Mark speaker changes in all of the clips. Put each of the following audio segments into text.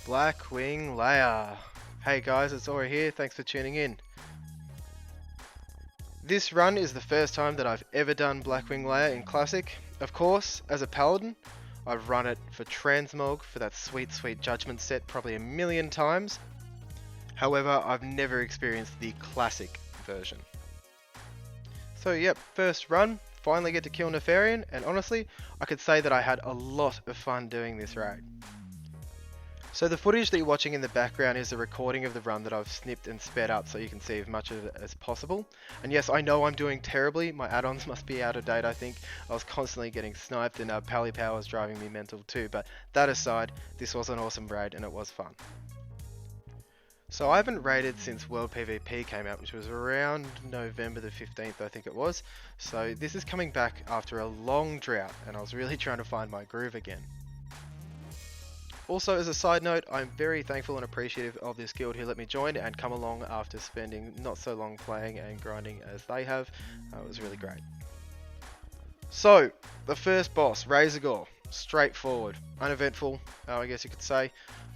Speaker 1: BlackWing Lair. Hey guys, it's Aura here, thanks for tuning in. This run is the first time that I've ever done BlackWing Lair in Classic. Of course, as a Paladin, I've run it for Transmog for that sweet Judgment set probably a million times. However, I've never experienced the Classic version. So yep, first run, finally get to kill Nefarian, and honestly, I could say that I had a lot of fun doing this raid. So the footage that you're watching in the background is a recording of the run that I've snipped and sped up so you can see as much of it as possible. And yes, I know I'm doing terribly, my add-ons must be out of date I think. I was constantly getting sniped and Pally Power was driving me mental too, but that aside, this was an awesome raid and it was fun. So I haven't raided since World PvP came out, which was around November the 15th I think it was. So this is coming back after a long drought and I was really trying to find my groove again. Also, as a side note, I'm very thankful and appreciative of this guild who let me join and come along after spending not so long playing and grinding as they have. It was really great. So, the first boss, Razorgore. Straightforward, uneventful, I guess you could say.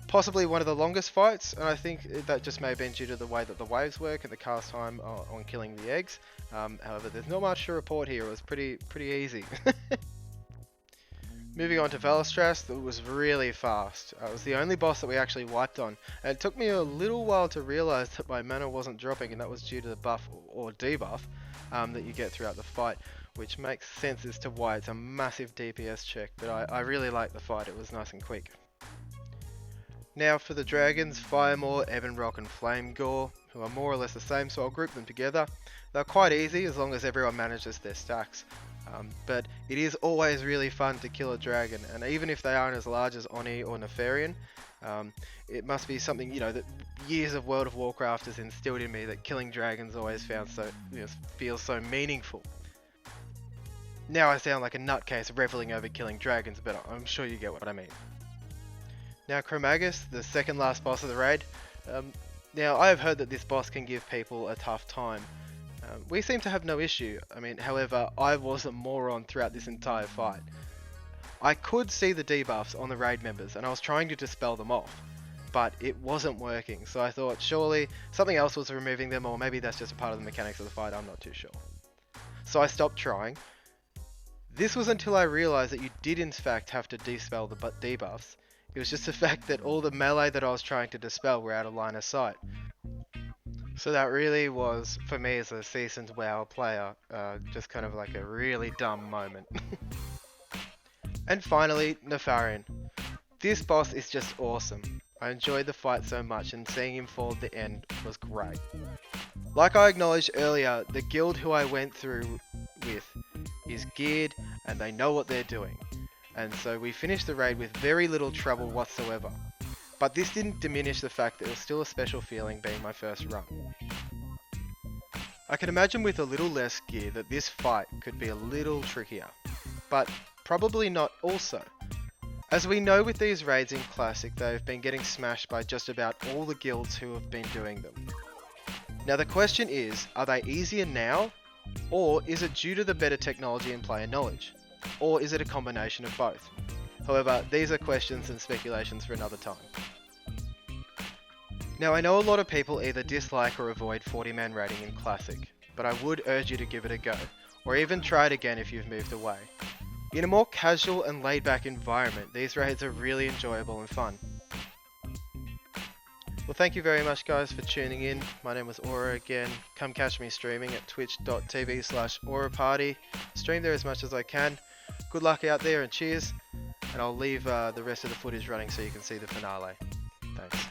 Speaker 1: Possibly one of the longest fights, and I think that just may have been due to the way that the waves work and the cast time on killing the eggs. However, there's not much to report here, it was pretty easy. Moving on to Valistras, that was really fast. It was the only boss that we actually wiped on, and it took me a little while to realise that my mana wasn't dropping, and that was due to the buff or debuff that you get throughout the fight, which makes sense as to why it's a massive DPS check, but I really liked the fight, it was nice and quick. Now for the dragons, Firemaw, Ebonrock and Flamegore, who are more or less the same, so I'll group them together. They're quite easy as long as everyone manages their stacks. But it is always really fun to kill a dragon, and even if they aren't as large as Oni or Nefarian, it must be something, you know, that years of World of Warcraft has instilled in me, that killing dragons always feels so meaningful. Now I sound like a nutcase reveling over killing dragons, but I'm sure you get what I mean. Now Chromagus, the second last boss of the raid. Now I have heard that this boss can give people a tough time. We seem to have no issue. However, I was a moron throughout this entire fight. I could see the debuffs on the raid members and I was trying to dispel them off, but it wasn't working, so I thought surely something else was removing them, or maybe that's just a part of the mechanics of the fight, I'm not too sure. So I stopped trying. This was until I realised that you did in fact have to dispel the debuffs. It was just the fact that all the melee that I was trying to dispel were out of line of sight. So that really was, for me as a seasoned WoW player, just kind of like a really dumb moment. And finally, Nefarian. This boss is just awesome. I enjoyed the fight so much, and seeing him fall at the end was great. Like I acknowledged earlier, the guild who I went through with is geared and they know what they're doing. And so we finished the raid with very little trouble whatsoever. But this didn't diminish the fact that it was still a special feeling being my first run. I can imagine with a little less gear that this fight could be a little trickier, but probably not also. As we know with these raids in Classic, they've been getting smashed by just about all the guilds who have been doing them. Now the question is, are they easier now, or is it due to the better technology and player knowledge? Or is it a combination of both? However, these are questions and speculations for another time. Now I know a lot of people either dislike or avoid 40-man raiding in Classic, but I would urge you to give it a go, or even try it again if you've moved away. In a more casual and laid-back environment, these raids are really enjoyable and fun. Well, thank you very much guys for tuning in. My name was Aura again. Come catch me streaming at twitch.tv/AuraParty. Stream there as much as I can. Good luck out there and cheers. And I'll leave the rest of the footage running so you can see the finale. Thanks.